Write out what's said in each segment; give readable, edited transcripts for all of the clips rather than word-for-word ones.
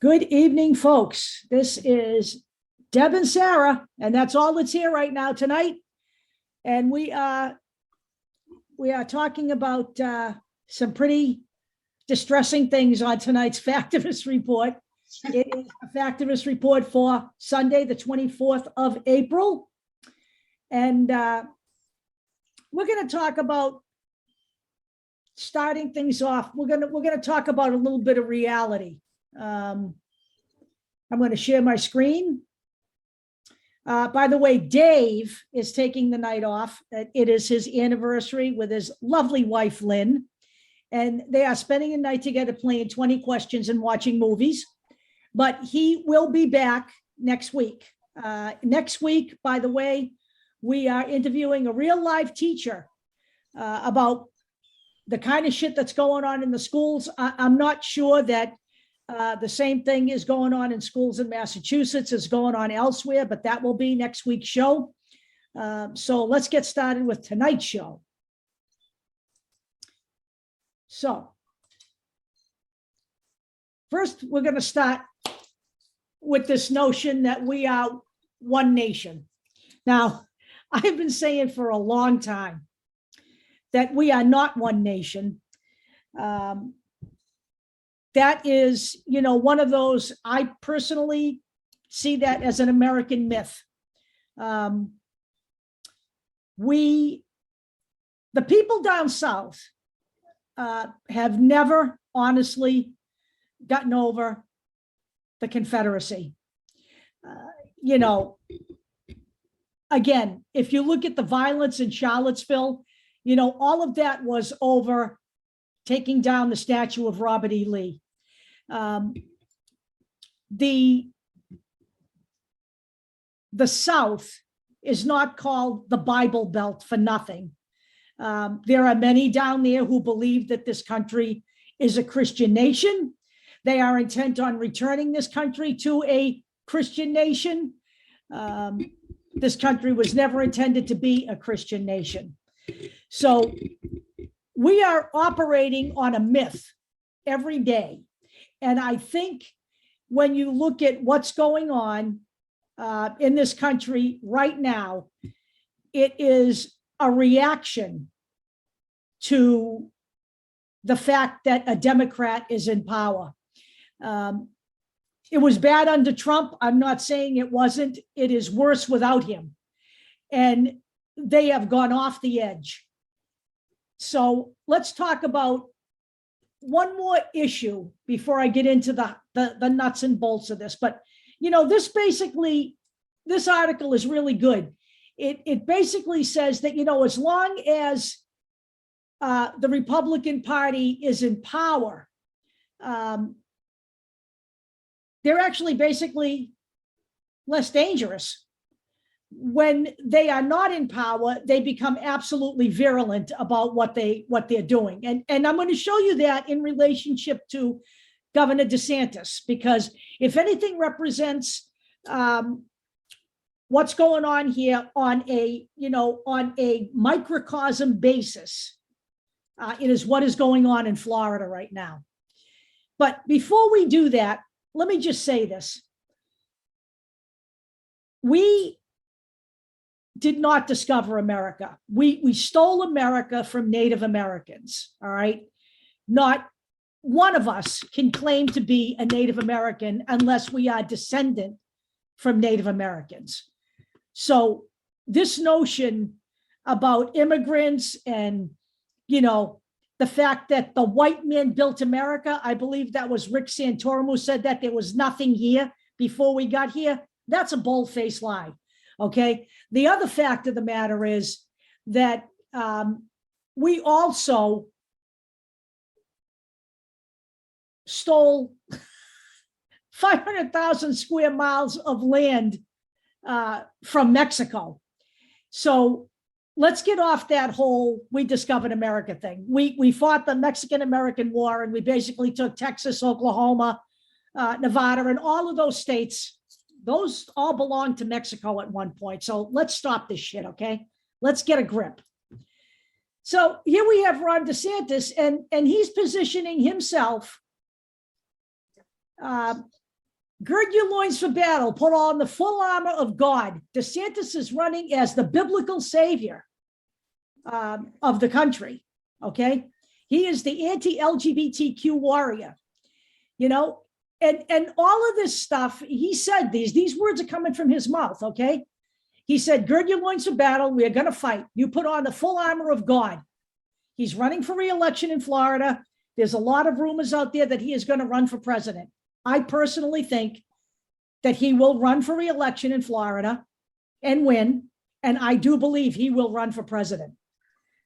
Good evening, folks. This is Deb and Sarah, and that's all that's here right now tonight. And we are talking about some pretty distressing things on tonight's Factivist report. It is a Factivist report for Sunday, the 24th of April. And we're going to talk about starting things off. We're going to talk about a little bit of reality. I'm going to share my screen. By the way, Dave is taking the night off. It is his anniversary with his lovely wife, Lynn. And they are spending a night together playing 20 questions and watching movies. But he will be back next week. Next week, by the way, we are interviewing a real life teacher about the kind of shit that's going on in the schools. I'm not sure that the same thing is going on in schools in Massachusetts is going on elsewhere, but that will be next week's show. So let's get started with tonight's show. So first, we're going to start with this notion that we are one nation. Now, I've been saying for a long time that we are not one nation. That is, one of those, I personally see that as an American myth. The people down south have never honestly gotten over the Confederacy. Again, if you look at the violence in Charlottesville, all of that was over taking down the statue of Robert E. Lee. The South is not called the Bible Belt for nothing. There are many down there who believe that this country is a Christian nation. They are intent on returning this country to a Christian nation. This country was never intended to be a Christian nation. So we are operating on a myth every day. And I think when you look at what's going on in this country right now, it is a reaction to the fact that a Democrat is in power. It was bad under Trump. I'm not saying it wasn't. It is worse without him. And they have gone off the edge. So let's talk about one more issue before I get into the nuts and bolts of this. But, this article is really good. It basically says that, as long as the Republican Party is in power, they're actually basically less dangerous. When they are not in power, they become absolutely virulent about what they're doing. And I'm going to show you that in relationship to Governor DeSantis, because if anything represents what's going on here on a microcosm basis, it is what is going on in Florida right now. But before we do that, let me just say this. We did not discover America. We stole America from Native Americans, all right? Not one of us can claim to be a Native American unless we are descendant from Native Americans. So this notion about immigrants and, the fact that the white man built America, I believe that was Rick Santorum who said that there was nothing here before we got here. That's a bold-faced lie. Okay. The other fact of the matter is that we also stole 500,000 square miles of land from Mexico. So let's get off that whole we discovered America thing. We fought the Mexican-American War, and we basically took Texas, Oklahoma, Nevada, and all of those states. Those all belonged to Mexico at one point. So let's stop this shit, okay? Let's get a grip. So here we have Ron DeSantis, and he's positioning himself Gird your loins for battle, put on the full armor of God. DeSantis is running as the biblical savior of the country, okay? He is the anti-LGBTQ warrior, you know, and all of this stuff, he said these words are coming from his mouth, okay? He said, gird your loins for battle, we are going to fight. You put on the full armor of God. He's running for re-election in Florida. There's a lot of rumors out there that he is going to run for president. I personally think that he will run for re-election in Florida and win. And I do believe he will run for president.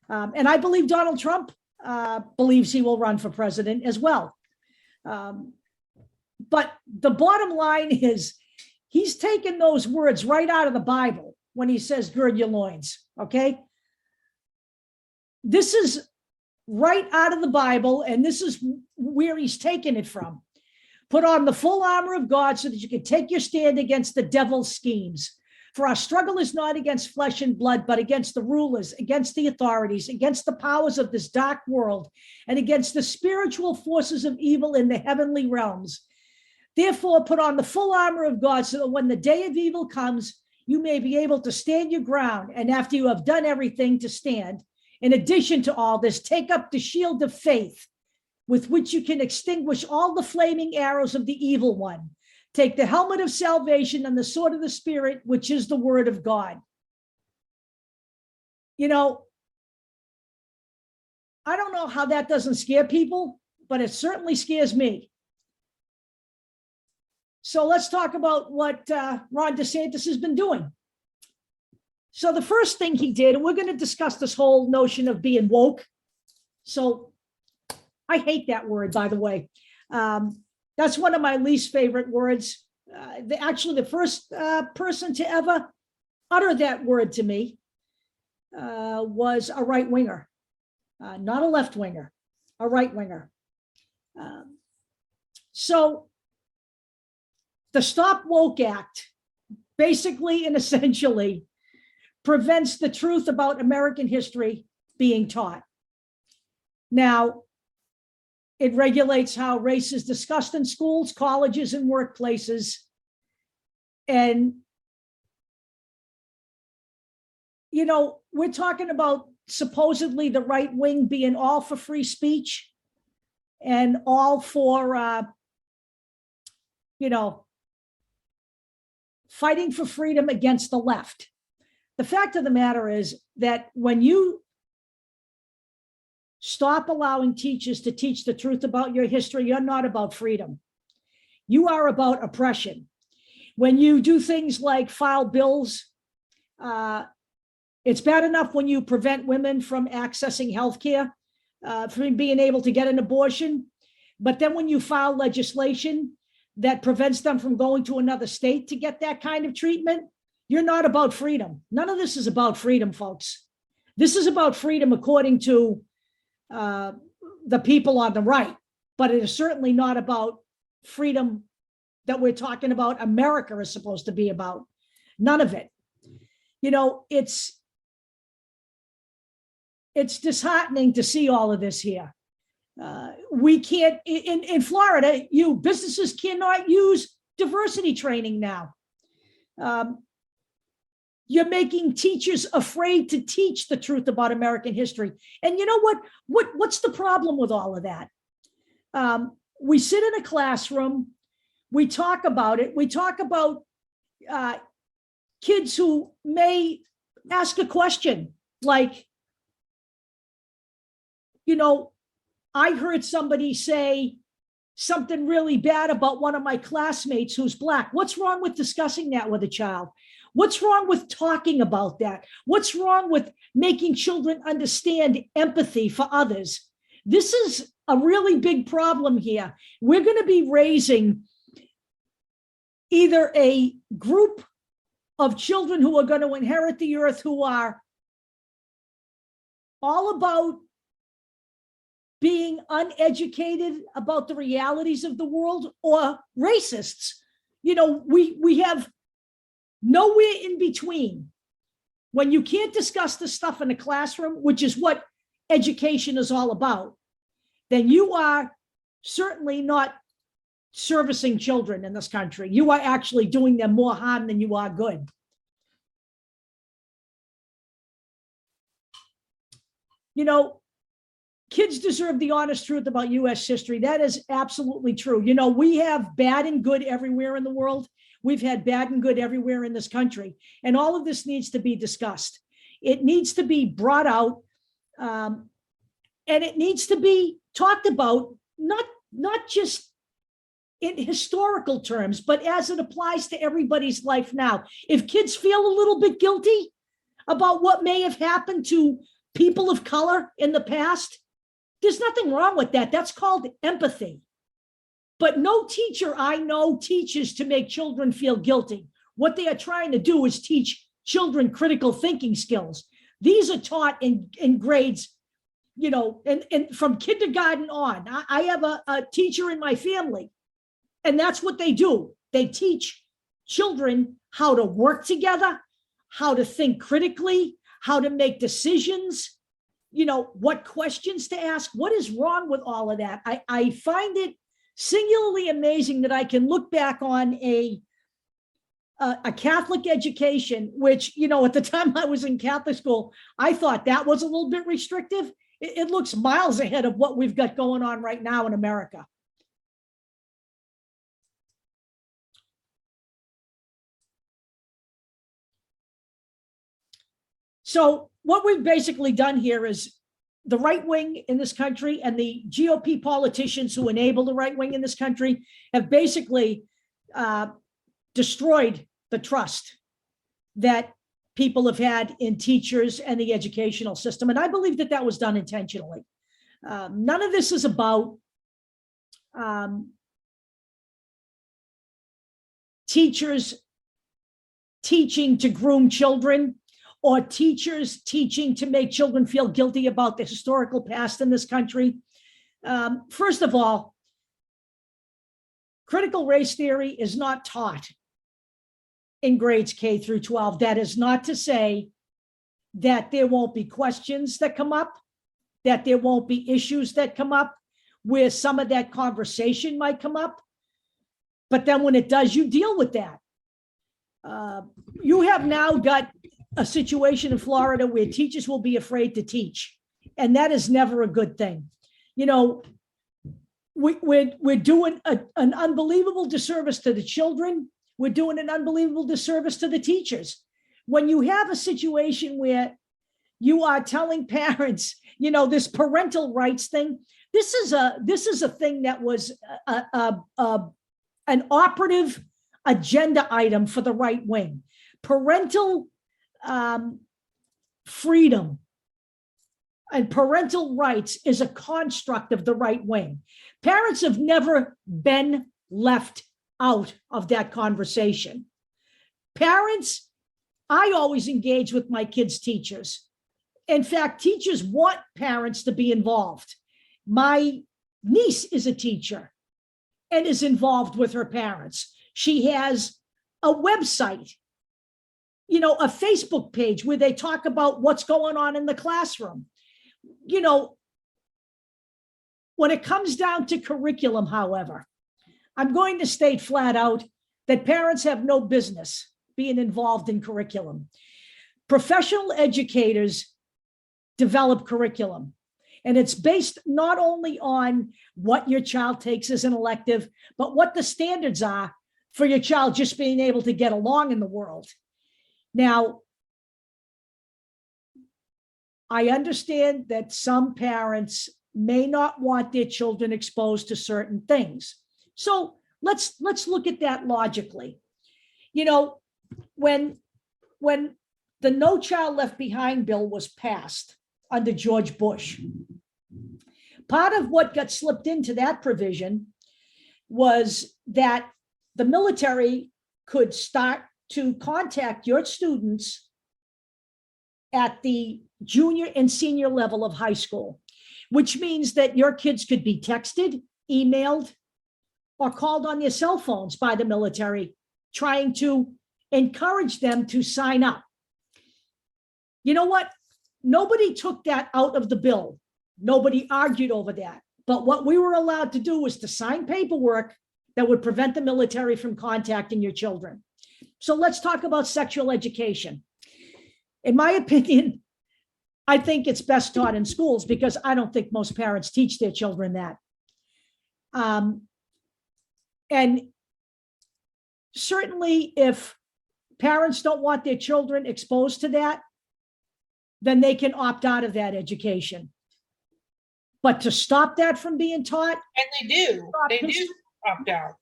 And I believe Donald Trump believes he will run for president as well. But the bottom line is he's taken those words right out of the Bible when he says, gird your loins, okay? This is right out of the Bible, and this is where he's taken it from. Put on the full armor of God so that you can take your stand against the devil's schemes. For our struggle is not against flesh and blood, but against the rulers, against the authorities, against the powers of this dark world, and against the spiritual forces of evil in the heavenly realms. Therefore, put on the full armor of God so that when the day of evil comes, you may be able to stand your ground. And after you have done everything to stand, in addition to all this, take up the shield of faith with which you can extinguish all the flaming arrows of the evil one. Take the helmet of salvation and the sword of the Spirit, which is the word of God. You know, I don't know how that doesn't scare people, but it certainly scares me. So let's talk about what Ron DeSantis has been doing. So the first thing he did, and we're going to discuss this whole notion of being woke. So I hate that word, by the way. That's one of my least favorite words. Actually, the first person to ever utter that word to me was a right-winger, not a left-winger, a right-winger. So the Stop Woke Act basically and essentially prevents the truth about American history being taught. Now, it regulates how race is discussed in schools, colleges, and workplaces. And, you know, we're talking about supposedly the right wing being all for free speech and all for, you know, fighting for freedom against the left. The fact of the matter is that when you stop allowing teachers to teach the truth about your history, you're not about freedom. You are about oppression. When you do things like file bills, it's bad enough when you prevent women from accessing healthcare, from being able to get an abortion. But then when you file legislation that prevents them from going to another state to get that kind of treatment, you're not about freedom. None of this is about freedom, folks. This is about freedom according to the people on the right, but it is certainly not about freedom that we're talking about America is supposed to be about. None of it. You know, it's disheartening to see all of this here. We can't, in Florida, businesses cannot use diversity training now. You're making teachers afraid to teach the truth about American history. And you know what's the problem with all of that? We sit in a classroom, we talk about it, we talk about kids who may ask a question like, you know, I heard somebody say something really bad about one of my classmates who's Black. What's wrong with discussing that with a child? What's wrong with talking about that? What's wrong with making children understand empathy for others? This is a really big problem here. We're going to be raising either a group of children who are going to inherit the earth who are all about being uneducated about the realities of the world, or racists. You know, we have nowhere in between. When you can't discuss this stuff in a classroom, which is what education is all about, then you are certainly not servicing children in this country. You are actually doing them more harm than you are good. You know, kids deserve the honest truth about U.S. history. That is absolutely true. You know, we have bad and good everywhere in the world. We've had bad and good everywhere in this country. And all of this needs to be discussed. It needs to be brought out, and it needs to be talked about, not just in historical terms, but as it applies to everybody's life now. If kids feel a little bit guilty about what may have happened to people of color in the past, there's nothing wrong with that. That's called empathy. But no teacher I know teaches to make children feel guilty. What they are trying to do is teach children critical thinking skills. These are taught in grades, you know, and from kindergarten on. I have a teacher in my family, and that's what they do. They teach children how to work together, how to think critically, how to make decisions, you know, what questions to ask. What is wrong with all of that? I find it singularly amazing that I can look back on a Catholic education, which, you know, at the time I was in Catholic school, I thought that was a little bit restrictive. It looks miles ahead of what we've got going on right now in America. So what we've basically done here is the right wing in this country and the GOP politicians who enable the right wing in this country have basically destroyed the trust that people have had in teachers and the educational system. And I believe that that was done intentionally. None of this is about teachers teaching to groom children, or teachers teaching to make children feel guilty about the historical past in this country. First of all, critical race theory is not taught in grades K through 12. That is not to say that there won't be questions that come up, that there won't be issues that come up where some of that conversation might come up. But then when it does, you deal with that. You have now got a situation in Florida where teachers will be afraid to teach. And that is never a good thing. You know, we're doing an unbelievable disservice to the children. We're doing an unbelievable disservice to the teachers. When you have a situation where you are telling parents, you know, this parental rights thing, this is a thing that was an operative agenda item for the right wing. Parental freedom and parental rights is a construct of the right wing. Parents have never been left out of that conversation. Parents, I always engage with my kids' teachers. In fact, teachers want parents to be involved. My niece is a teacher and is involved with her parents. She has a website, you know, a Facebook page where they talk about what's going on in the classroom. You know, when it comes down to curriculum, however, I'm going to state flat out that parents have no business being involved in curriculum. Professional educators develop curriculum, and it's based not only on what your child takes as an elective, but what the standards are for your child just being able to get along in the world. Now, I understand that some parents may not want their children exposed to certain things. So let's look at that logically. You know, when the No Child Left Behind bill was passed under George Bush, part of what got slipped into that provision was that the military could start to contact your students at the junior and senior level of high school, which means that your kids could be texted, emailed, or called on their cell phones by the military, trying to encourage them to sign up. You know what? Nobody took that out of the bill. Nobody argued over that. But what we were allowed to do was to sign paperwork that would prevent the military from contacting your children. So let's talk about sexual education. In my opinion, I think it's best taught in schools because I don't think most parents teach their children that. And certainly if parents don't want their children exposed to that, then they can opt out of that education. But to stop that from being taught. And they do opt out.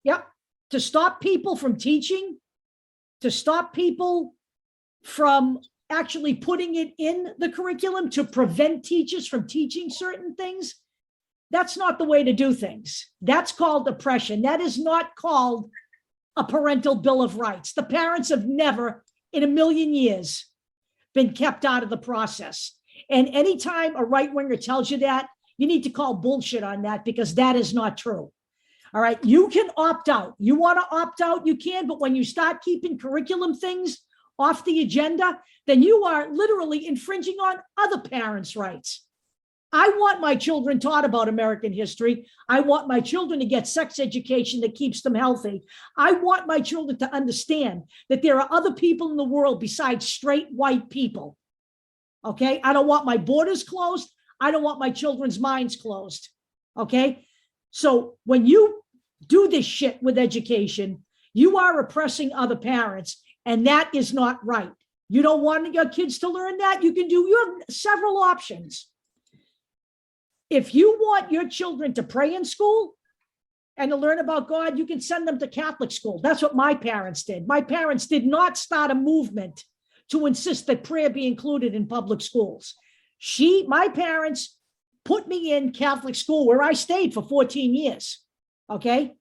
Yep. To stop people from teaching, to stop people from actually putting it in the curriculum, to prevent teachers from teaching certain things, that's not the way to do things. That's called oppression. That is not called a parental bill of rights. The parents have never in a million years been kept out of the process. And anytime a right-winger tells you that, you need to call bullshit on that because that is not true. All right, you can opt out. You want to opt out, you can, but when you start keeping curriculum things off the agenda, then you are literally infringing on other parents' rights. I want my children taught about American history. I want my children to get sex education that keeps them healthy. I want my children to understand that there are other people in the world besides straight white people. Okay, I don't want my borders closed. I don't want my children's minds closed. Okay, so when you do this shit with education, you are oppressing other parents, and that is not right. You don't want your kids to learn that? You have several options. If you want your children to pray in school and to learn about God, you can send them to Catholic school. That's what my parents did. My parents did not start a movement to insist that prayer be included in public schools. My parents put me in Catholic school where I stayed for 14 years, okay?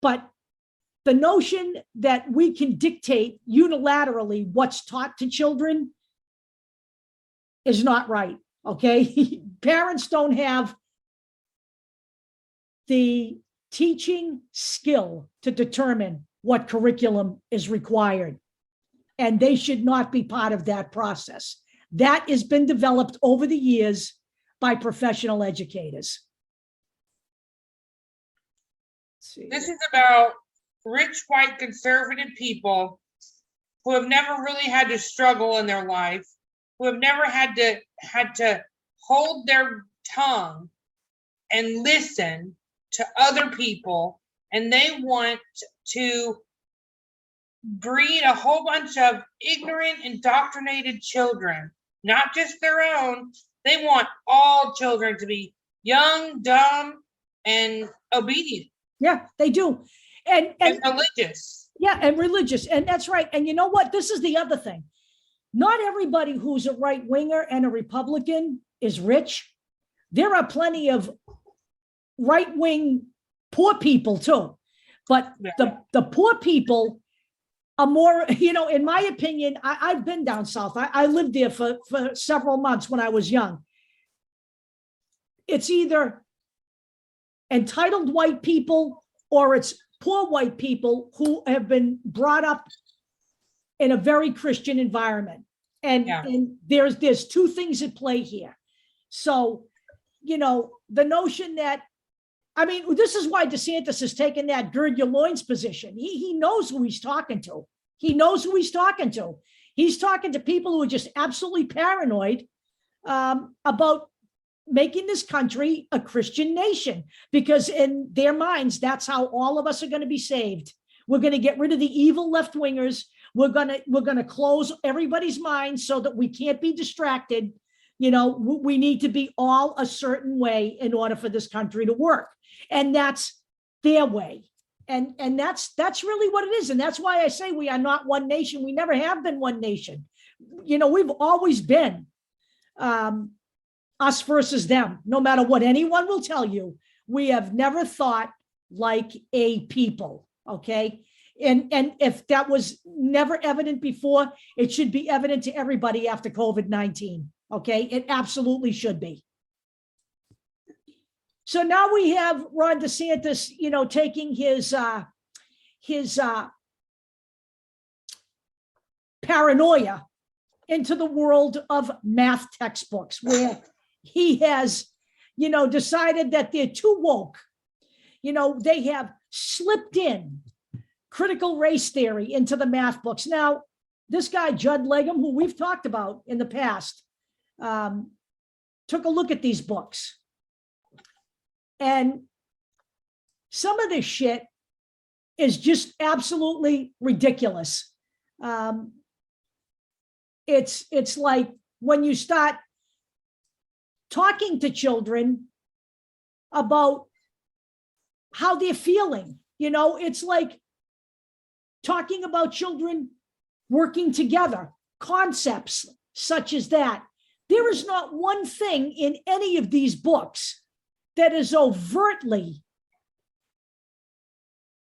But the notion that we can dictate unilaterally what's taught to children is not right, okay? Parents don't have the teaching skill to determine what curriculum is required. And they should not be part of that process. That has been developed over the years by professional educators. This is about rich white conservative people who have never really had to struggle in their life, who have never had to hold their tongue and listen to other people, and they want to breed a whole bunch of ignorant, indoctrinated children, not just their own. They want all children to be young, dumb, and obedient. Yeah, they do. And religious. Yeah, and religious. And that's right. And you know what? This is the other thing. Not everybody who's a right-winger and a Republican is rich. There are plenty of right-wing poor people too. But the poor people are more, in my opinion, I've been down south. I lived there for several months when I was young. It's either entitled white people or it's poor white people who have been brought up in a very Christian environment. And there's two things at play here. So, the notion that, this is why DeSantis has taken that gird your loins position. He knows who he's talking to. He knows who he's talking to. He's talking to people who are just absolutely paranoid about making this country a Christian nation, because in their minds, that's how all of us are going to be saved. We're going to get rid of the evil left-wingers. We're going to close everybody's minds so that we can't be distracted. We need to be all a certain way in order for this country to work. And that's their way. And that's really what it is. And that's why I say we are not one nation. We never have been one nation. We've always been us versus them. No matter what anyone will tell you, we have never thought like a people, okay? And if that was never evident before, it should be evident to everybody after COVID-19, okay? It absolutely should be. So now we have Ron DeSantis, taking his paranoia into the world of math textbooks, where he has, decided that they're too woke they have slipped in critical race theory into the math books. Now, this guy, Judd Legum, who we've talked about in the past, took a look at these books. And some of this shit is just absolutely ridiculous. It's like when you start talking to children about how they're feeling, it's like talking about children working together, concepts such as that. There is not one thing in any of these books that is overtly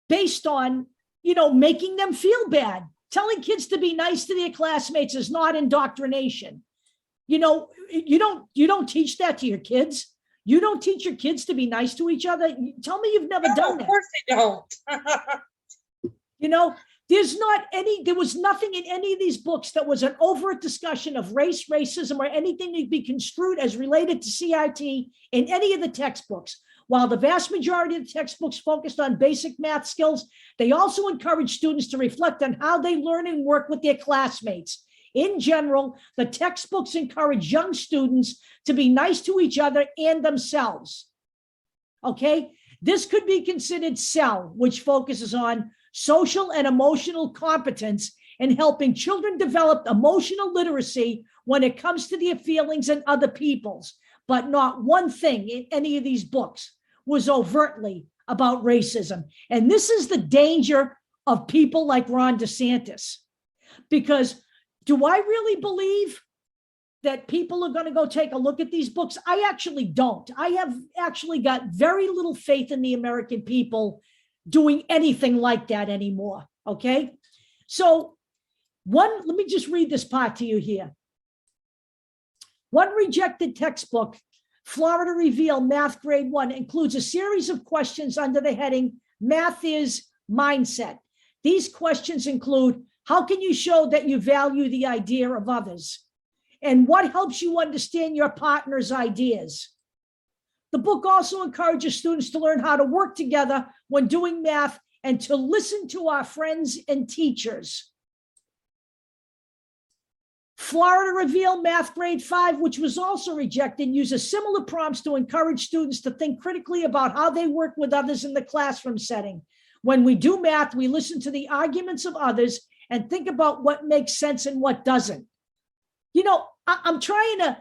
based on, making them feel bad. Telling kids to be nice to their classmates is not indoctrination. You don't teach that to your kids. You don't teach your kids to be nice to each other. Tell me you've never done that. Of course they don't. There was nothing in any of these books that was an overt discussion of race, racism, or anything that could be construed as related to CRT in any of the textbooks. While the vast majority of the textbooks focused on basic math skills, they also encourage students to reflect on how they learn and work with their classmates. In general, the textbooks encourage young students to be nice to each other and themselves. Okay? This could be considered SEL, which focuses on social and emotional competence and helping children develop emotional literacy when it comes to their feelings and other people's. But not one thing in any of these books was overtly about racism. And this is the danger of people like Ron DeSantis. Because do I really believe that people are going to go take a look at these books? I actually don't. I have actually got very little faith in the American people doing anything like that anymore. Okay. So let me just read this part to you here. One rejected textbook, Florida Reveal Math Grade 1, includes a series of questions under the heading Math is Mindset. These questions include, how can you show that you value the idea of others? And what helps you understand your partner's ideas? The book also encourages students to learn how to work together when doing math and to listen to our friends and teachers. Florida Reveal Math Grade 5, which was also rejected, uses similar prompts to encourage students to think critically about how they work with others in the classroom setting. When we do math, we listen to the arguments of others and think about what makes sense and what doesn't. I'm trying to,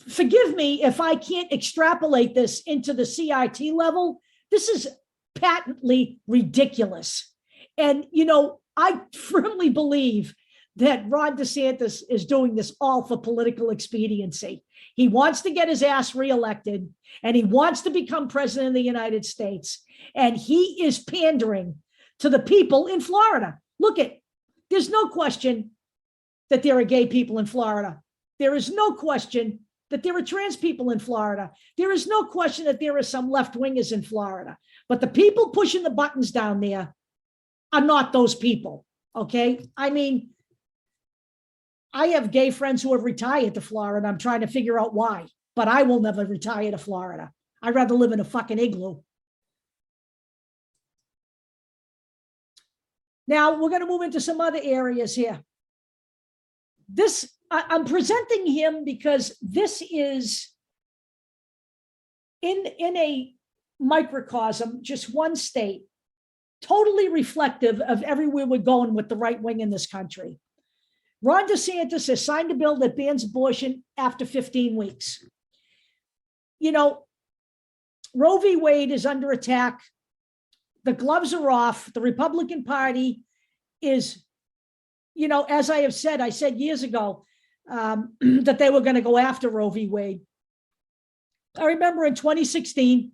forgive me if I can't extrapolate this into the CRT level. This is patently ridiculous. And, I firmly believe that Ron DeSantis is doing this all for political expediency. He wants to get his ass reelected, and he wants to become president of the United States. And he is pandering to the people in Florida. There's no question that there are gay people in Florida. There is no question that there are trans people in Florida. There is no question that there are some left-wingers in Florida. But the people pushing the buttons down there are not those people, okay? I mean, I have gay friends who have retired to Florida. I'm trying to figure out why, but I will never retire to Florida. I'd rather live in a fucking igloo. Now we're going to move into some other areas here. I'm presenting him because this is in a microcosm, just one state, totally reflective of everywhere we're going with the right wing in this country. Ron DeSantis has signed a bill that bans abortion after 15 weeks. Roe v. Wade is under attack. The gloves are off. The Republican Party is, as I have said, I said years ago that they were going to go after Roe v. Wade. I remember in 2016,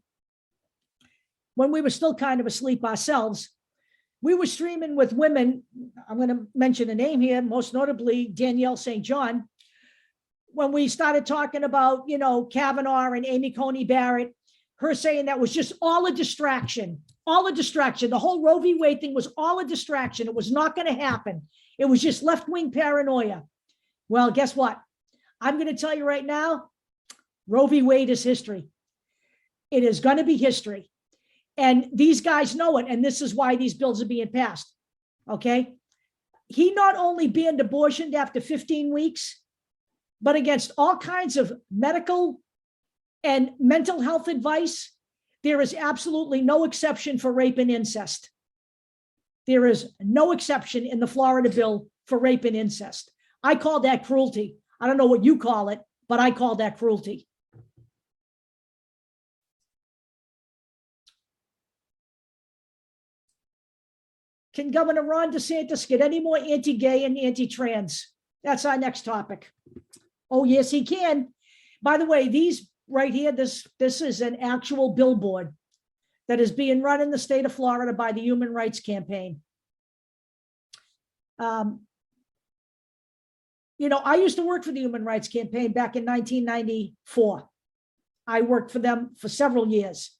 when we were still kind of asleep ourselves, we were streaming with women. I'm going to mention a name here, most notably Danielle St. John. When we started talking about, Kavanaugh and Amy Coney Barrett, her saying that was just all a distraction, The whole Roe v. Wade thing was all a distraction. It was not going to happen. It was just left-wing paranoia. Well, guess what? I'm going to tell you right now, Roe v. Wade is history. It is going to be history. And these guys know it. And this is why these bills are being passed. Okay. He not only banned abortion after 15 weeks, but against all kinds of medical and mental health advice, there is absolutely no exception for rape and incest. There is no exception in the Florida bill for rape and incest. I call that cruelty. I don't know what you call it, but I call that cruelty. Can Governor Ron DeSantis get any more anti-gay and anti-trans? That's our next topic. Oh, yes, he can. By the way, these right here, this is an actual billboard that is being run in the state of Florida by the Human Rights Campaign. You know, I used to work for the Human Rights Campaign back in 1994. I worked for them for several years.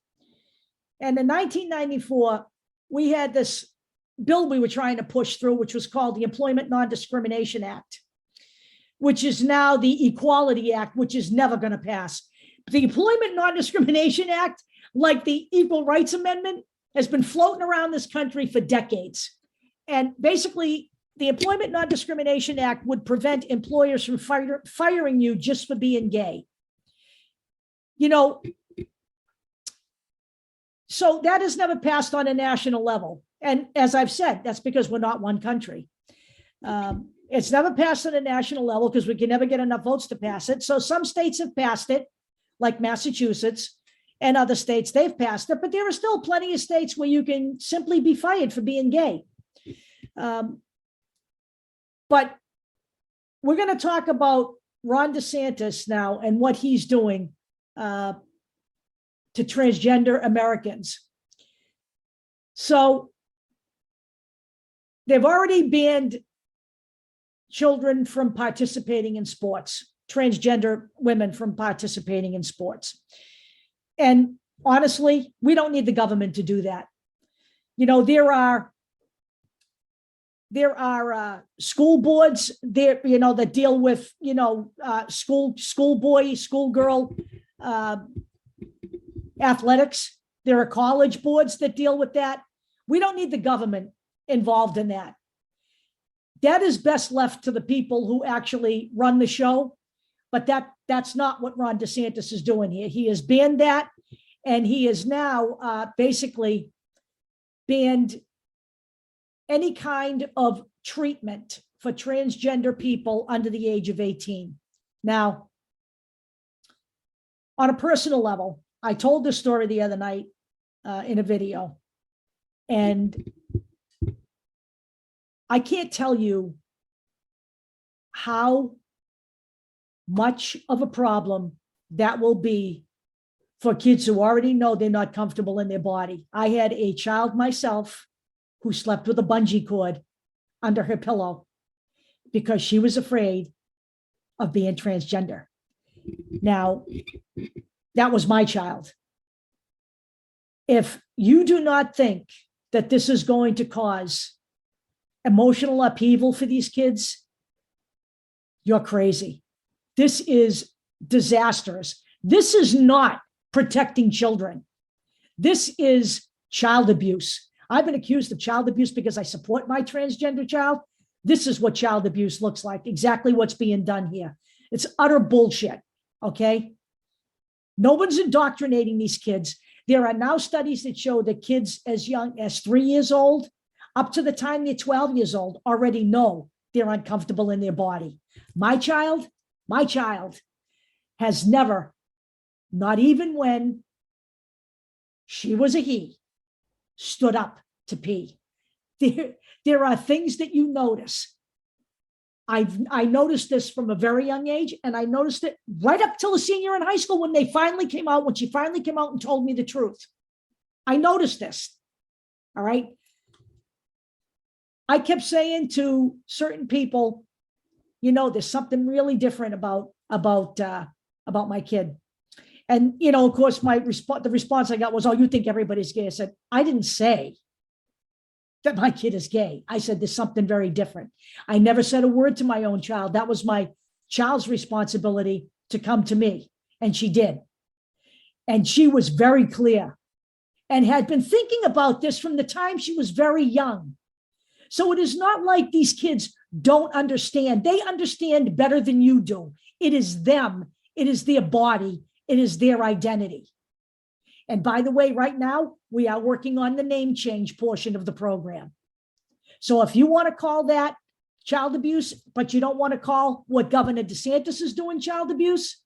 And in 1994, we had this bill we were trying to push through, which was called the Employment Non-Discrimination Act, which is now the Equality Act, which is never going to pass. The Employment Non-Discrimination Act, like the Equal Rights Amendment, has been floating around this country for decades. And basically, the Employment Non-Discrimination Act would prevent employers from firing you just for being gay. You know, so that has never passed on a national level. And as I've said, that's because we're not one country. It's never passed at a national level because we can never get enough votes to pass it. So some states have passed it, like Massachusetts, and other states, they've passed it, but there are still plenty of states where you can simply be fired for being gay. But we're going to talk about Ron DeSantis now and what he's doing to transgender Americans. So they've already banned children from participating in sports, transgender women from participating in sports. And honestly, we don't need the government to do that. You know, there are school boards there, you know, that deal with, you know, schoolboy, schoolgirl athletics. There are college boards that deal with that. We don't need the government involved in that. That is best left to the people who actually run the show. But that's not what Ron DeSantis is doing here. He has banned that, and he is now basically banned any kind of treatment for transgender people under the age of 18. Now, on a personal level, I told this story the other night in a video, and I can't tell you how much of a problem that will be for kids who already know they're not comfortable in their body. I had a child myself who slept with a bungee cord under her pillow because she was afraid of being transgender. Now, that was my child. If you do not think that this is going to cause emotional upheaval for these kids, you're crazy. This is disastrous. This is not protecting children. This is child abuse. I've been accused of child abuse because I support my transgender child. This is what child abuse looks like, exactly what's being done here. It's utter bullshit, okay? No one's indoctrinating these kids. There are now studies that show that kids as young as 3 years old, up to the time they're 12 years old, already know they're uncomfortable in their body. My child has never, not even when she was a he, stood up to pee. There are things that you notice. I noticed this from a very young age, and I noticed it right up till a senior in high school when she finally came out and told me the truth. I noticed this. All right. I kept saying to certain people, you know, there's something really different about my kid. And, you know, of course, the response I got was, oh, you think everybody's gay. I said, I didn't say that my kid is gay. I said, there's something very different. I never said a word to my own child. That was my child's responsibility to come to me. And she did. And she was very clear. and had been thinking about this from the time she was very young. So it is not like these kids don't understand. They understand better than you do. It is them. It is their body. It is their identity. And by the way, right now, we are working on the name change portion of the program. So if you want to call that child abuse, but you don't want to call what Governor DeSantis is doing child abuse,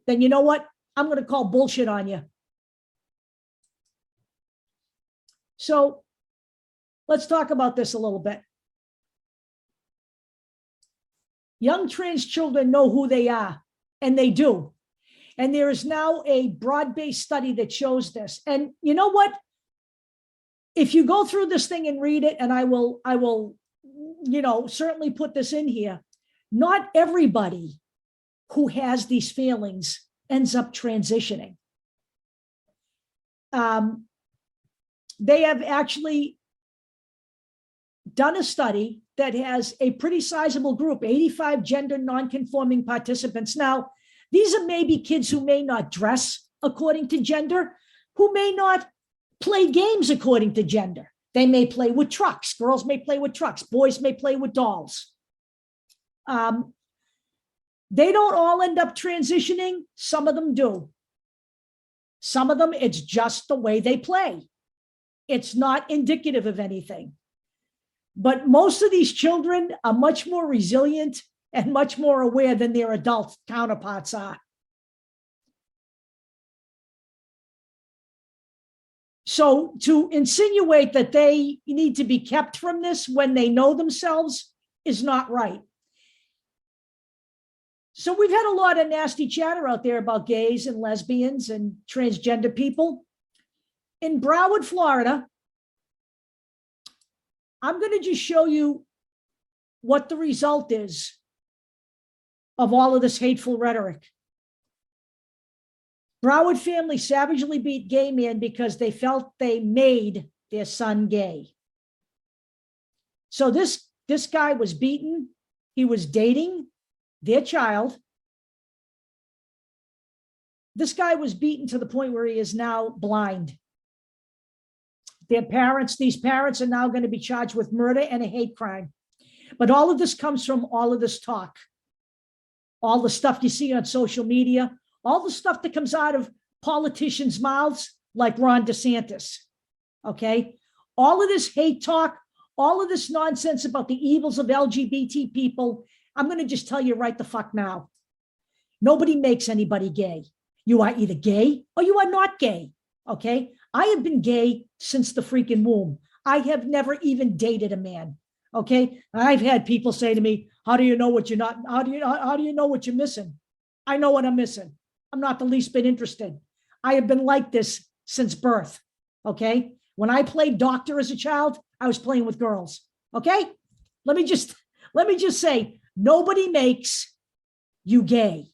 then you know what? I'm going to call bullshit on you. So let's talk about this a little bit. Young trans children know who they are, and they do. And there is now a broad-based study that shows this. And you know what? If you go through this thing and read it, and I will, certainly put this in here, not everybody who has these feelings ends up transitioning. They have actually done a study that has a pretty sizable group, 85 gender nonconforming participants. Now, these are maybe kids who may not dress according to gender, who may not play games according to gender. They may play with trucks. Girls may play with trucks. Boys may play with dolls. They don't all end up transitioning. Some of them do. Some of them, it's just the way they play. It's not indicative of anything. But most of these children are much more resilient and much more aware than their adult counterparts are. So to insinuate that they need to be kept from this when they know themselves is not right. So we've had a lot of nasty chatter out there about gays and lesbians and transgender people. In Broward, Florida, I'm going to just show you what the result is of all of this hateful rhetoric. Broward family savagely beat gay man because they felt they made their son gay. So this guy was beaten. He was dating their child. This guy was beaten to the point where he is now blind. These parents are now going to be charged with murder and a hate crime. But all of this comes from all of this talk. All the stuff you see on social media, all the stuff that comes out of politicians' mouths like Ron DeSantis, okay? All of this hate talk, all of this nonsense about the evils of LGBT people, I'm going to just tell you right the fuck now. Nobody makes anybody gay. You are either gay or you are not gay, okay? I have been gay since the freaking womb. I have never even dated a man, okay? I've had people say to me, how do you know what you're not, how do you know what you're missing? I know what I'm missing. I'm not the least bit interested. I have been like this since birth, okay? When I played doctor as a child, I was playing with girls, okay? Let me just say, nobody makes you gay.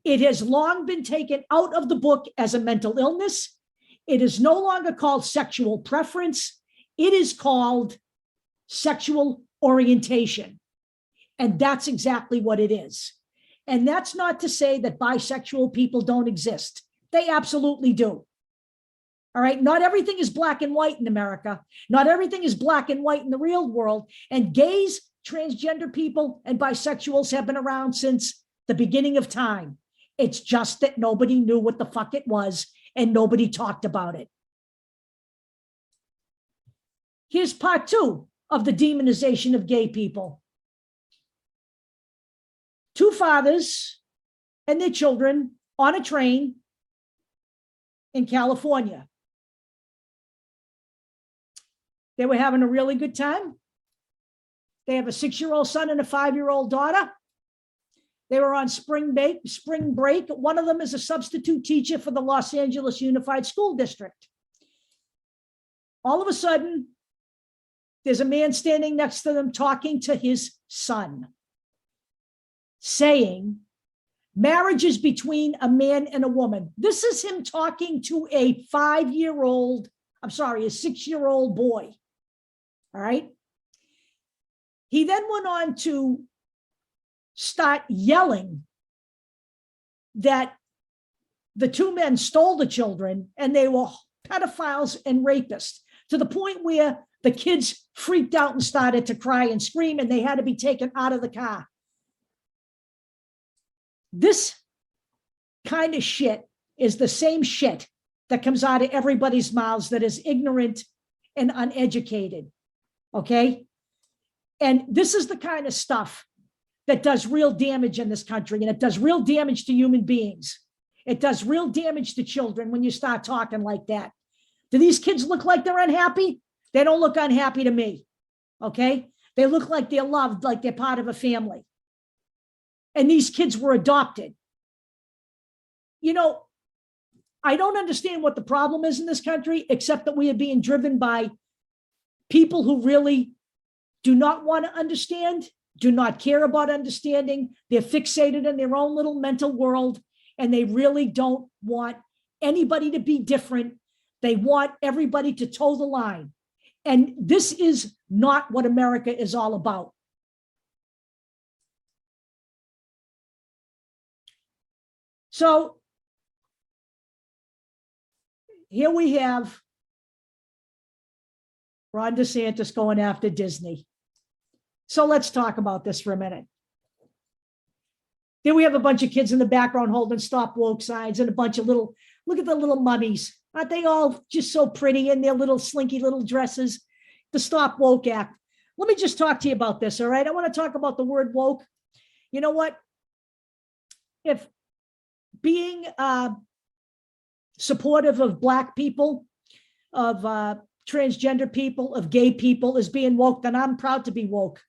It has long been taken out of the book as a mental illness. It is no longer called sexual preference. It is called sexual orientation. And that's exactly what it is. And that's not to say that bisexual people don't exist. They absolutely do. All right. Not everything is black and white in America. Not everything is black and white in the real world. And gays, transgender people, and bisexuals have been around since the beginning of time. It's just that nobody knew what the fuck it was and nobody talked about it. Here's part 2 of the demonization of gay people. 2 fathers and their children on a train in California. They were having a really good time. They have a 6-year-old son and a 5-year-old daughter. They were on spring break. One of them is a substitute teacher for the Los Angeles Unified School District. All of a sudden, there's a man standing next to them talking to his son, saying, marriage is between a man and a woman. This is him talking to a 6-year-old boy. All right. He then went on to start yelling that the 2 men stole the children and they were pedophiles and rapists, to the point where the kids freaked out and started to cry and scream, and they had to be taken out of the car. This kind of shit is the same shit that comes out of everybody's mouths that is ignorant and uneducated. Okay? And this is the kind of stuff that does real damage in this country, and it does real damage to human beings. It does real damage to children when you start talking like that. Do these kids look like they're unhappy? They don't look unhappy to me. Okay? They look like they're loved, like they're part of a family. And these kids were adopted. You know, I don't understand what the problem is in this country, except that we are being driven by people who really do not want to understand, do not care about understanding. They're fixated in their own little mental world, and they really don't want anybody to be different. They want everybody to toe the line. And this is not what America is all about. So here we have Ron DeSantis going after Disney. So let's talk about this for a minute. There we have a bunch of kids in the background holding stop woke signs and a bunch of little, look at the little mummies. Aren't they all just so pretty in their little slinky little dresses? The Stop Woke Act. Let me just talk to you about this, all right? I want to talk about the word woke. You know what? If being supportive of Black people, of transgender people, of gay people is being woke, then I'm proud to be woke.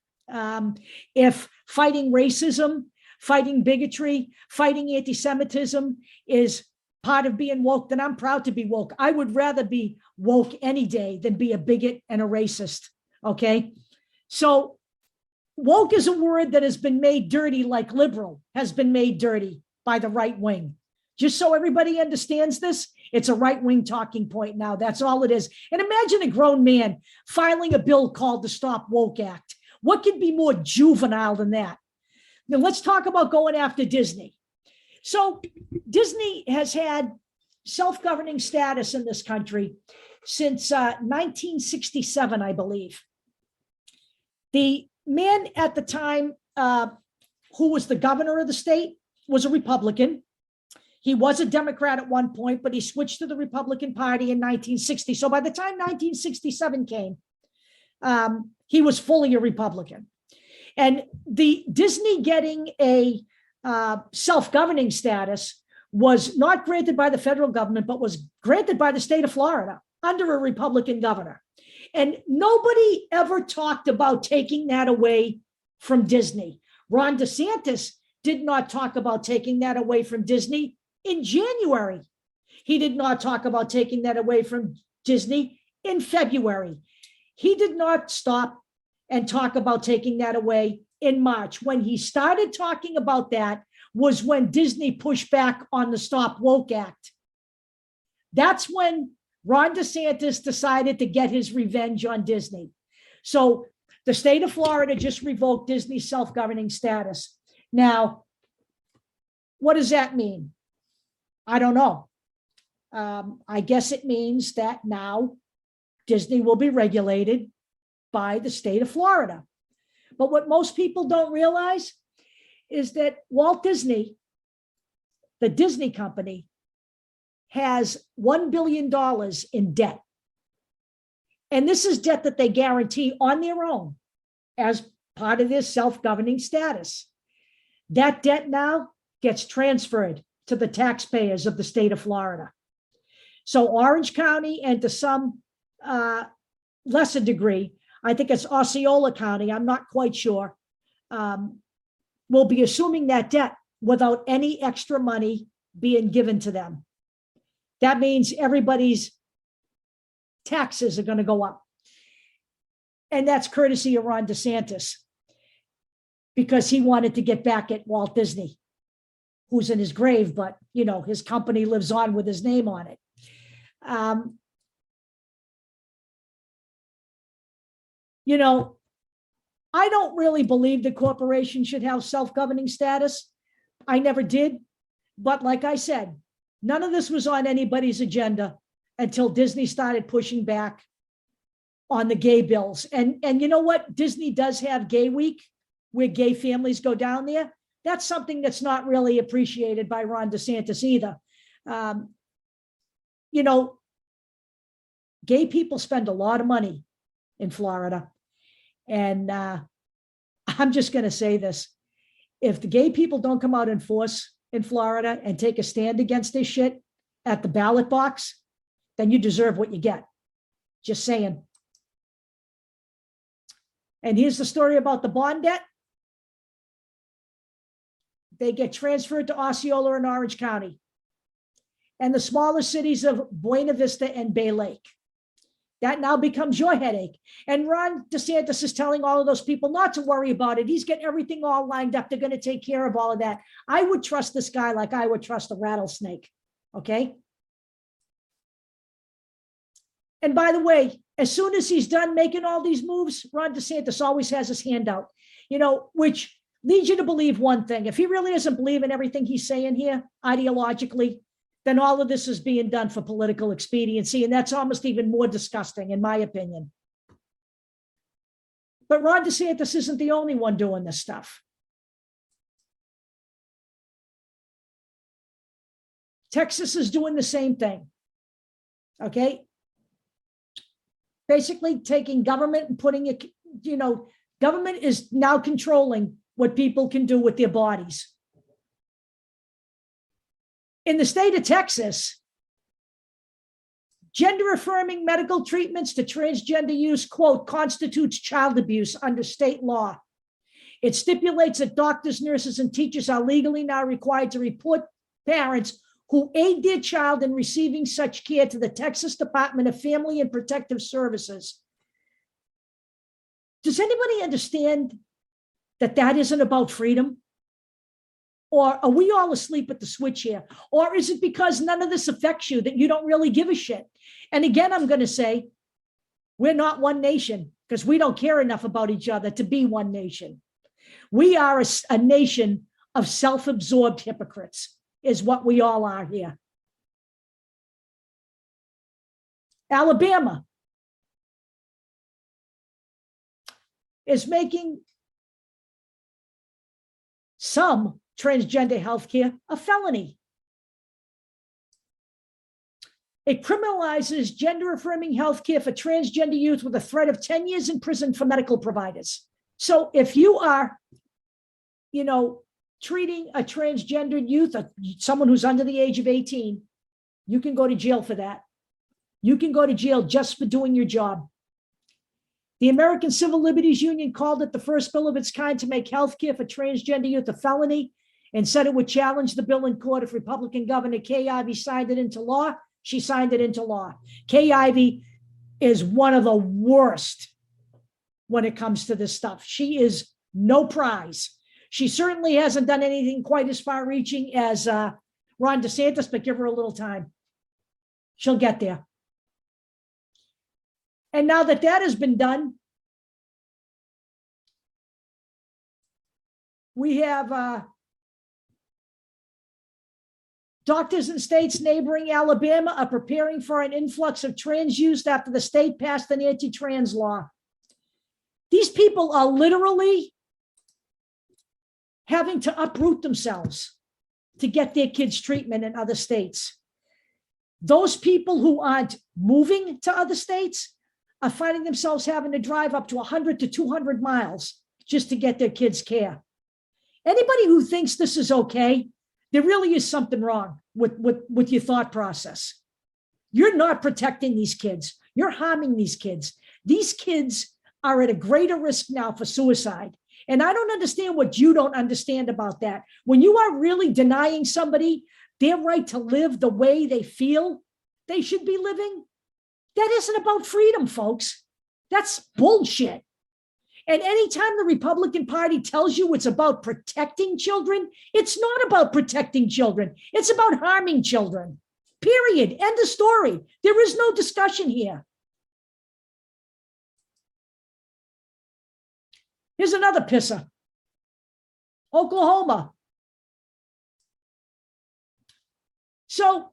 If fighting racism, fighting bigotry, fighting anti-Semitism is part of being woke, then I'm proud to be woke. I would rather be woke any day than be a bigot and a racist, okay? So woke is a word that has been made dirty, like liberal has been made dirty by the right wing. Just so everybody understands this, it's a right-wing talking point now. That's all it is. And imagine a grown man filing a bill called the Stop Woke Act. What could be more juvenile than that? Now let's talk about going after Disney. So Disney has had self-governing status in this country since 1967, I believe. The man at the time who was the governor of the state was a Republican. He was a Democrat at one point, but he switched to the Republican Party in 1960. So by the time 1967 came, he was fully a Republican. And the Disney getting a self-governing status was not granted by the federal government, but was granted by the state of Florida under a Republican governor. And nobody ever talked about taking that away from Disney. Ron DeSantis did not talk about taking that away from Disney in January. He did not talk about taking that away from Disney in February. He did not stop and talk about taking that away in March. When he started talking about that was when Disney pushed back on the Stop Woke Act. That's when Ron DeSantis decided to get his revenge on Disney. So the state of Florida just revoked Disney's self-governing status. Now, what does that mean? I don't know. I guess it means that now Disney will be regulated by the state of Florida. But what most people don't realize is that Walt Disney, the Disney company, has $1 billion in debt. And this is debt that they guarantee on their own as part of their self-governing status. That debt now gets transferred to the taxpayers of the state of Florida. So Orange County, and to some lesser degree, I think it's Osceola County, I'm not quite sure, will be assuming that debt without any extra money being given to them. That means everybody's taxes are going to go up. And that's courtesy of Ron DeSantis, because he wanted to get back at Walt Disney, who's in his grave, but you know, his company lives on with his name on it. You know, I don't really believe the corporation should have self-governing status. I never did. But like I said, none of this was on anybody's agenda until Disney started pushing back on the gay bills. And you know what? Disney does have Gay Week, where gay families go down there. That's something that's not really appreciated by Ron DeSantis either. You know, gay people spend a lot of money in Florida. And I'm just going to say this. If the gay people don't come out in force in Florida and take a stand against this shit at the ballot box, then you deserve what you get. Just saying. And here's the story about the bond debt. They get transferred to Osceola and Orange County and the smaller cities of Buena Vista and Bay Lake. That now becomes your headache. And Ron DeSantis is telling all of those people not to worry about it. He's getting everything all lined up. They're going to take care of all of that. I would trust this guy like I would trust a rattlesnake. Okay. And by the way, as soon as he's done making all these moves, Ron DeSantis always has his hand out, you know, which leads you to believe one thing. If he really doesn't believe in everything he's saying here ideologically, then all of this is being done for political expediency. And that's almost even more disgusting, in my opinion. But Ron DeSantis isn't the only one doing this stuff. Texas is doing the same thing. Okay. Basically taking government and putting it, you know, government is now controlling what people can do with their bodies. In the state of Texas, gender-affirming medical treatments to transgender use, quote, constitutes child abuse under state law. It stipulates that doctors, nurses, and teachers are legally now required to report parents who aid their child in receiving such care to the Texas Department of Family and Protective Services. Does anybody understand that that isn't about freedom? Or are we all asleep at the switch here? Or is it because none of this affects you that you don't really give a shit? And again, I'm going to say, we're not one nation because we don't care enough about each other to be one nation. We are a nation of self-absorbed hypocrites, is what we all are here. Alabama is making some transgender healthcare a felony. It criminalizes gender-affirming healthcare for transgender youth with a threat of 10 years in prison for medical providers. So if you are, you know, treating a transgendered youth, someone who's under the age of 18, you can go to jail for that. You can go to jail just for doing your job. The American Civil Liberties Union called it the first bill of its kind to make healthcare for transgender youth a felony and said it would challenge the bill in court if Republican Governor Kay Ivey signed it into law. She signed it into law. Kay Ivey is one of the worst when it comes to this stuff. She is no prize. She certainly hasn't done anything quite as far-reaching as Ron DeSantis, but give her a little time. She'll get there. And now that that has been done, we have doctors in states neighboring Alabama are preparing for an influx of trans use after the state passed an anti-trans law. These people are literally having to uproot themselves to get their kids treatment in other states. Those people who aren't moving to other states are finding themselves having to drive up to 100 to 200 miles just to get their kids' care. Anybody who thinks this is okay, there really is something wrong with your thought process. You're not protecting these kids. You're harming these kids. These kids are at a greater risk now for suicide. And I don't understand what you don't understand about that. When you are really denying somebody their right to live the way they feel they should be living, that isn't about freedom, folks. That's bullshit. And anytime the Republican Party tells you it's about protecting children, it's not about protecting children. It's about harming children. Period. End of story. There is no discussion here. Here's another pisser. Oklahoma. So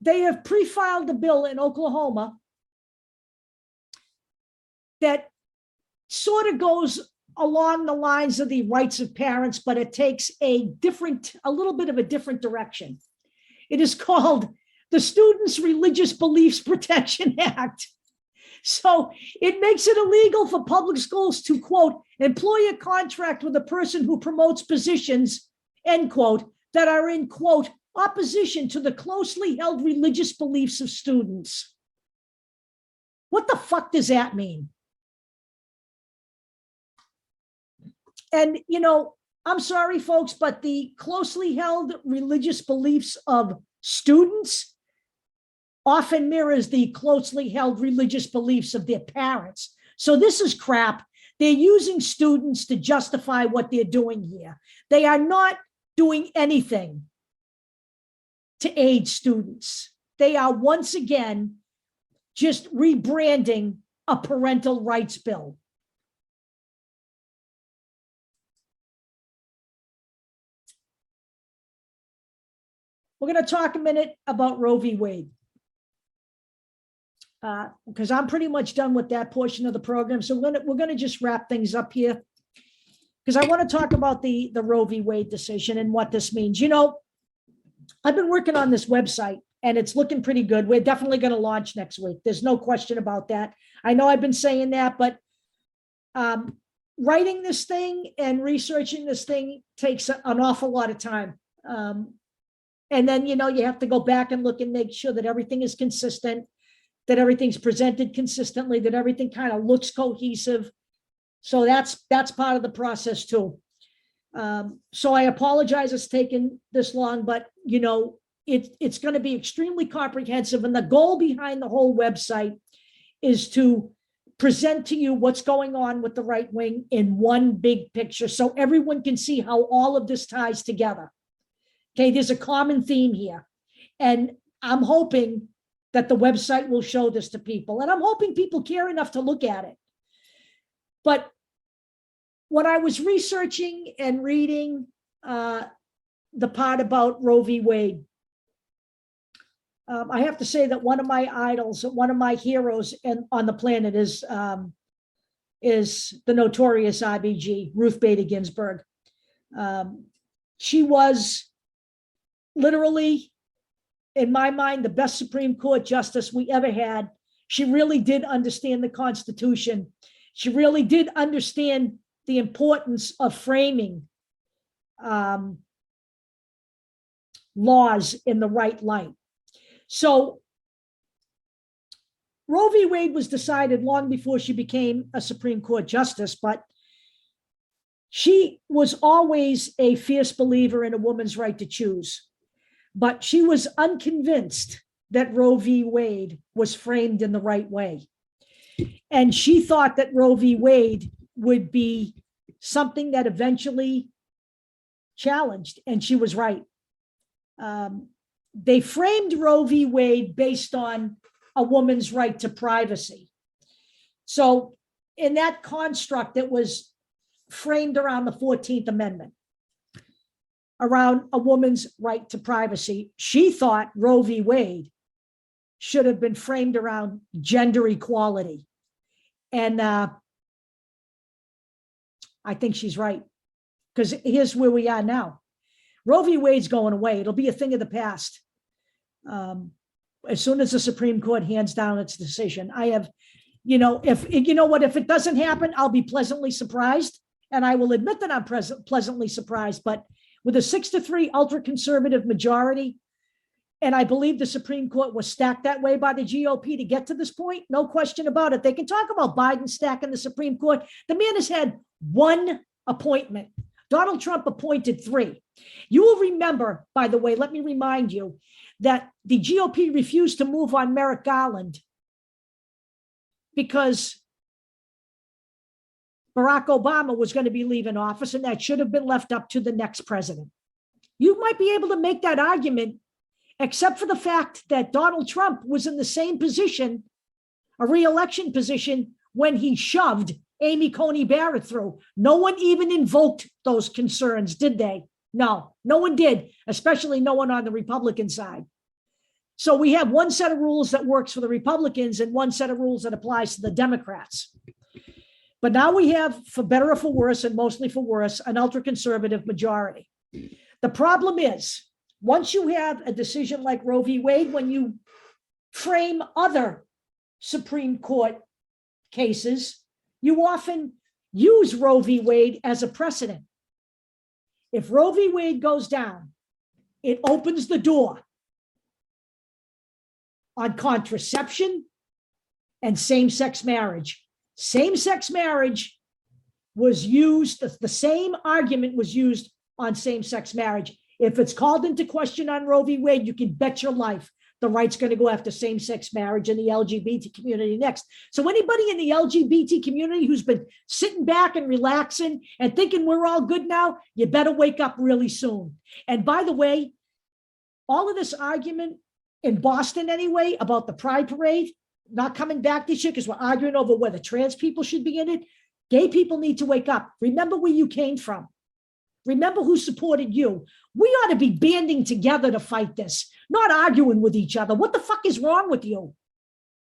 they have pre-filed a bill in Oklahoma that sort of goes along the lines of the rights of parents, but it takes a little bit of a different direction. It is called the Students' Religious Beliefs Protection Act. So it makes it illegal for public schools to, quote, employ a contract with a person who promotes positions, end quote, that are in, quote, opposition to the closely held religious beliefs of students. What the fuck does that mean? And, you know, I'm sorry, folks, but the closely held religious beliefs of students often mirrors the closely held religious beliefs of their parents. So this is crap. They're using students to justify what they're doing here. They are not doing anything to aid students. They are once again just rebranding a parental rights bill. We're going to talk a minute about Roe v. Wade, because I'm pretty much done with that portion of the program. So we're going to just wrap things up here, because I want to talk about the Roe v. Wade decision and what this means. You know, I've been working on this website and it's looking pretty good. We're definitely going to launch next week. There's no question about that. I know I've been saying that, but writing this thing and researching this thing takes an awful lot of time. And then, you know, you have to go back and look and make sure that everything is consistent, that everything's presented consistently, that everything kind of looks cohesive. So that's part of the process too. So I apologize it's taken this long, but you know, it's going to be extremely comprehensive. And the goal behind the whole website is to present to you what's going on with the right wing in one big picture, so everyone can see how all of this ties together. Okay, there's a common theme here. And I'm hoping that the website will show this to people. And I'm hoping people care enough to look at it. But when I was researching and reading the part about Roe v. Wade, I have to say that one of my idols, one of my heroes on the planet is the notorious RBG, Ruth Bader Ginsburg. She was literally, in my mind, the best Supreme Court justice we ever had. She really did understand the Constitution. She really did understand the importance of framing laws in the right light. So Roe v. Wade was decided long before she became a Supreme Court justice, but she was always a fierce believer in a woman's right to choose. But she was unconvinced that Roe v. Wade was framed in the right way. And she thought that Roe v. Wade would be something that eventually challenged, and she was right. They framed Roe v. Wade based on a woman's right to privacy. So in that construct, it was framed around the 14th Amendment, around a woman's right to privacy. She thought Roe v. Wade should have been framed around gender equality. And I think she's right, because here's where we are now. Roe v. Wade's going away. It'll be a thing of the past. As soon as the Supreme Court hands down its decision, I have, you know, if it doesn't happen, I'll be pleasantly surprised. And I will admit that I'm pleasantly surprised, but with a 6-3 ultra-conservative majority, and I believe the Supreme Court was stacked that way by the GOP to get to this point, no question about it. They can talk about Biden stacking the Supreme Court. The man has had one appointment. Donald Trump appointed 3. You will remember, by the way, let me remind you, that the GOP refused to move on Merrick Garland because Barack Obama was going to be leaving office, and that should have been left up to the next president. You might be able to make that argument, except for the fact that Donald Trump was in the same position, a re-election position, when he shoved Amy Coney Barrett through. No one even invoked those concerns, did they? No one did, especially no one on the Republican side. So we have one set of rules that works for the Republicans and one set of rules that applies to the Democrats. But now we have, for better or for worse, and mostly for worse, an ultra-conservative majority. The problem is, once you have a decision like Roe v. Wade, when you frame other Supreme Court cases, you often use Roe v. Wade as a precedent. If Roe v. Wade goes down, it opens the door on contraception and same-sex marriage. Same-sex marriage was used, the same argument was used on same-sex marriage. If it's called into question on Roe v. Wade, you can bet your life the right's going to go after same-sex marriage and the LGBT community next. So anybody in the LGBT community who's been sitting back and relaxing and thinking we're all good now, you better wake up really soon. And by the way, all of this argument in Boston anyway about the Pride Parade not coming back this year because we're arguing over whether trans people should be in it, gay people need to wake up. Remember where you came from. Remember who supported you. We ought to be banding together to fight this, not arguing with each other. What the fuck is wrong with you?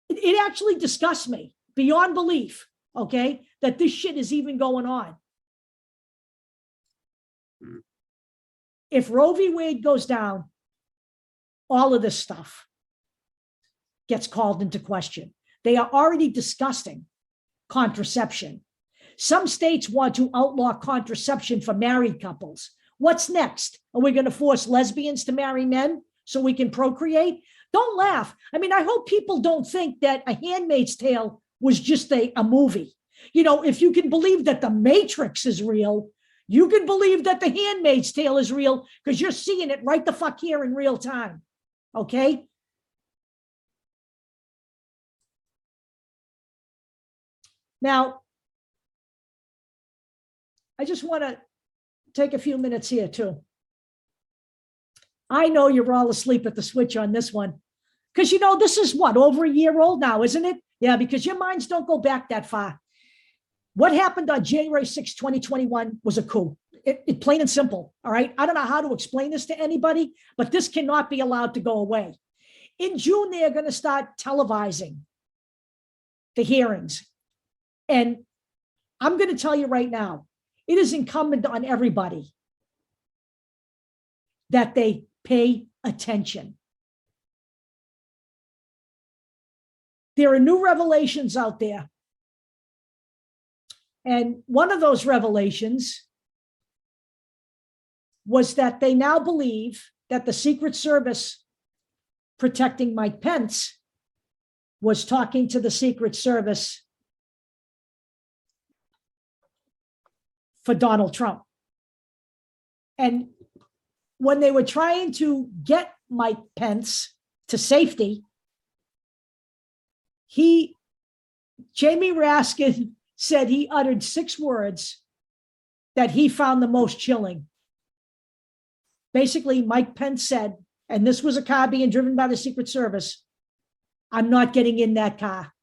It actually disgusts me beyond belief, okay, that this shit is even going on. If Roe v. Wade goes down, all of this stuff gets called into question. They are already discussing contraception. Some states want to outlaw contraception for married couples. What's next? Are we going to force lesbians to marry men so we can procreate? Don't laugh. I mean, I hope people don't think that A Handmaid's Tale was just a movie. You know, if you can believe that The Matrix is real, you can believe that The Handmaid's Tale is real because you're seeing it right the fuck here in real time. Okay? Now, I just want to take a few minutes here too. I know you're all asleep at the switch on this one because, you know, this is what, over a year old now, isn't it? Yeah, because your minds don't go back that far. What happened on January 6, 2021 was a coup. It plain and simple, all right? I don't know how to explain this to anybody, but this cannot be allowed to go away. In June, they are going to start televising the hearings. And I'm going to tell you right now, it is incumbent on everybody that they pay attention. There are new revelations out there. And one of those revelations was that they now believe that the Secret Service protecting Mike Pence was talking to the Secret Service for Donald Trump. And when they were trying to get Mike Pence to safety, Jamie Raskin said he uttered 6 words that he found the most chilling. Basically, Mike Pence said, and this was a car being driven by the Secret Service, I'm not getting in that car.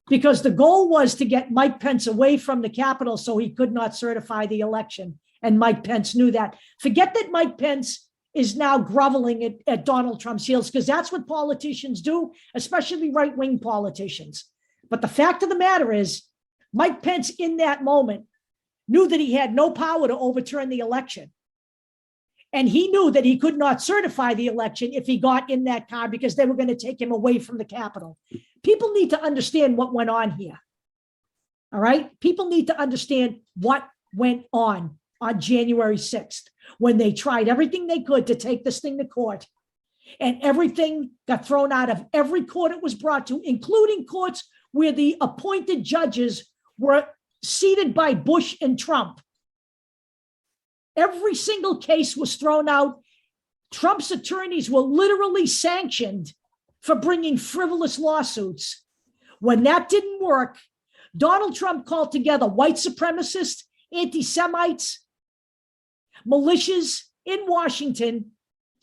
Because the goal was to get Mike Pence away from the Capitol so he could not certify the election. And Mike Pence knew that. Forget that Mike Pence is now groveling at Donald Trump's heels, because that's what politicians do, especially right-wing politicians. But the fact of the matter is, Mike Pence in that moment knew that he had no power to overturn the election. And he knew that he could not certify the election if he got in that car because they were going to take him away from the Capitol. People need to understand what went on here. All right? People need to understand what went on January 6th when they tried everything they could to take this thing to court. And everything got thrown out of every court it was brought to, including courts where the appointed judges were seated by Bush and Trump. Every single case was thrown out. Trump's attorneys were literally sanctioned for bringing frivolous lawsuits. When that didn't work, Donald Trump called together white supremacists, anti-Semites, militias in Washington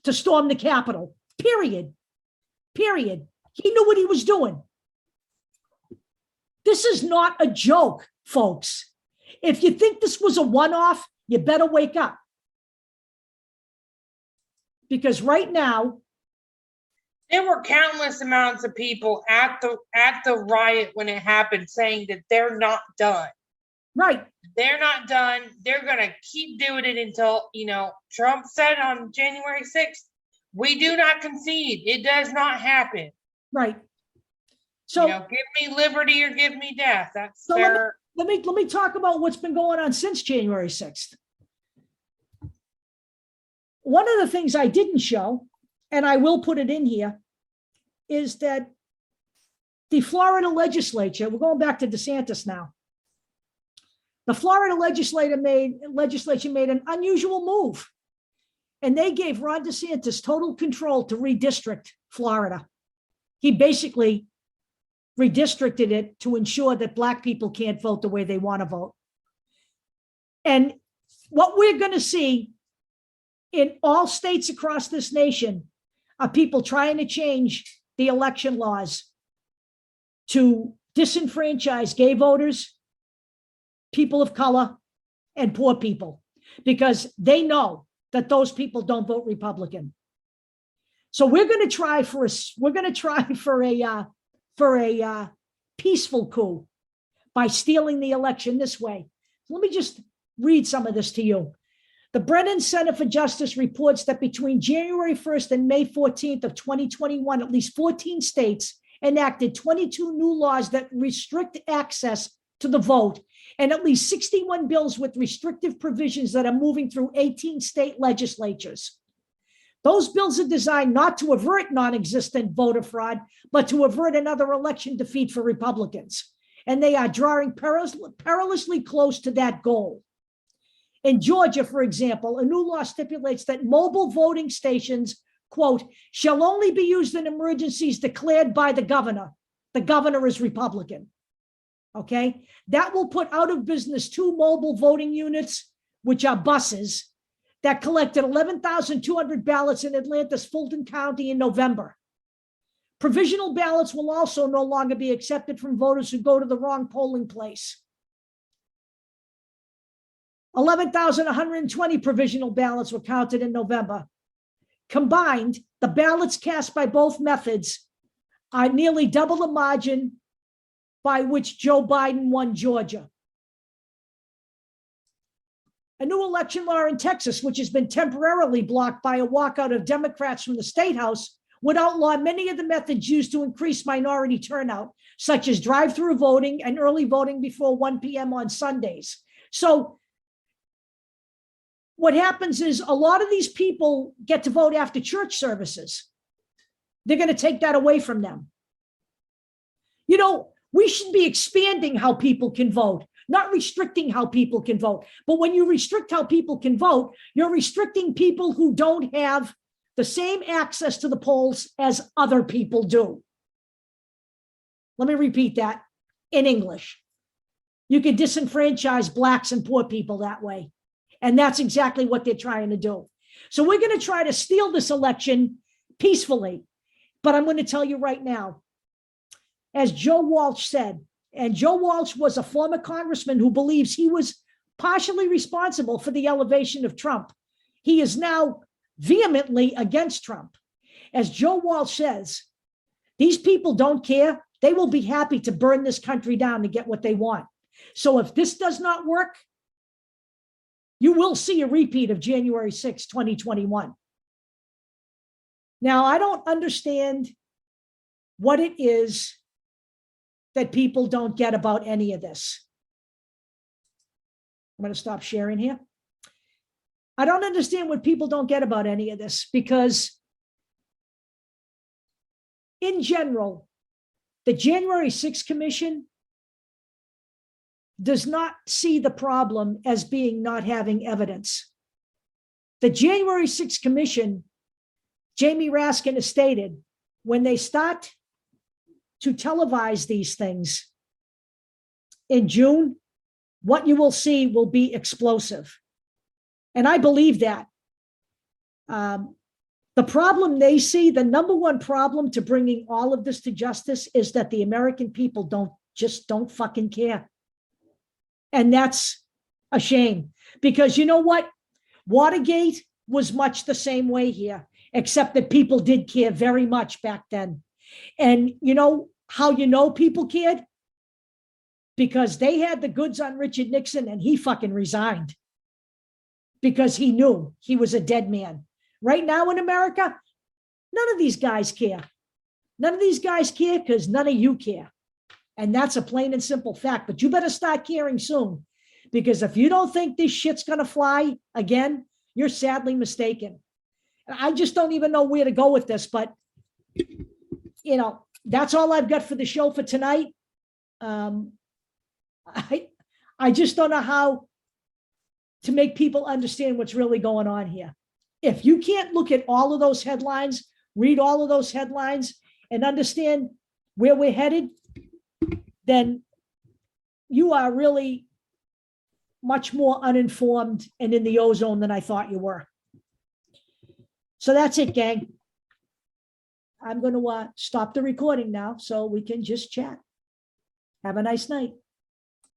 to storm the Capitol. Period. Period. He knew what he was doing. This is not a joke, folks. If you think this was a one-off, you better wake up. Because right now, There were countless amounts of people at the riot when it happened saying that they're not done. Right. They're not done. They're going to keep doing it until, Trump said on January 6th, we do not concede. It does not happen. Right. So give me liberty or give me death. That's so their... let me talk about what's been going on since January 6th. One of the things I didn't show, and I will put it in here, is that the Florida legislature, we're going back to DeSantis now. The Florida legislature made an unusual move, and they gave Ron DeSantis total control to redistrict Florida. He basically redistricted it to ensure that Black people can't vote the way they want to vote. And what we're going to see in all states across this nation are people trying to change the election laws to disenfranchise gay voters, people of color, and poor people, because they know that those people don't vote Republican. So we're going to try for a peaceful coup by stealing the election this way. Let me just read some of this to you. The Brennan Center for Justice reports that between January 1st and May 14th of 2021, at least 14 states enacted 22 new laws that restrict access to the vote, and at least 61 bills with restrictive provisions that are moving through 18 state legislatures. Those bills are designed not to avert non-existent voter fraud, but to avert another election defeat for Republicans. And they are drawing perilously close to that goal. In Georgia, for example, a new law stipulates that mobile voting stations, quote, shall only be used in emergencies declared by the governor. The governor is Republican. Okay, that will put out of business 2 mobile voting units, which are buses, that collected 11,200 ballots in Atlanta's Fulton County in November. Provisional ballots will also no longer be accepted from voters who go to the wrong polling place. 11,120 provisional ballots were counted in November. Combined, the ballots cast by both methods are nearly double the margin by which Joe Biden won Georgia. A new election law in Texas, which has been temporarily blocked by a walkout of Democrats from the state house, would outlaw many of the methods used to increase minority turnout, such as drive-through voting and early voting before 1 p.m. on Sundays. So what happens is a lot of these people get to vote after church services. They're going to take that away from them. We should be expanding how people can vote, not restricting how people can vote. But when you restrict how people can vote, you're restricting people who don't have the same access to the polls as other people do. Let me repeat that in English. You can disenfranchise Blacks and poor people that way. And that's exactly what they're trying to do. So we're going to try to steal this election peacefully. But I'm going to tell you right now, as Joe Walsh said, and Joe Walsh was a former congressman who believes he was partially responsible for the elevation of Trump. He is now vehemently against Trump. As Joe Walsh says, these people don't care. They will be happy to burn this country down to get what they want. So if this does not work, you will see a repeat of January 6, 2021. Now, I don't understand what it is that people don't get about any of this. I'm going to stop sharing here. I don't understand what people don't get about any of this, because in general, the January 6th Commission does not see the problem as being not having evidence. The January 6th Commission, Jamie Raskin has stated, when they start to televise these things in June, what you will see will be explosive. And I believe that. The problem they see, the number one problem to bringing all of this to justice, is that the American people don't fucking care. And that's a shame, because you know what? Watergate was much the same way here. except that people did care very much back then. And you know how you know people cared? Because they had the goods on Richard Nixon and he fucking resigned because he knew he was a dead man. Right now in America, none of these guys care. None of these guys care because none of you care. And that's a plain and simple fact. But you better start caring soon, because if you don't think this shit's going to fly again, you're sadly mistaken. And I just don't even know where to go with this, but you know, that's all I've got for the show for tonight. I just don't know how to make people understand what's really going on here. If you can't look at all of those headlines, read all of those headlines, and understand where we're headed, then you are really much more uninformed and in the ozone than I thought you were. So that's it, gang. I'm going to stop the recording now so we can just chat. Have a nice night.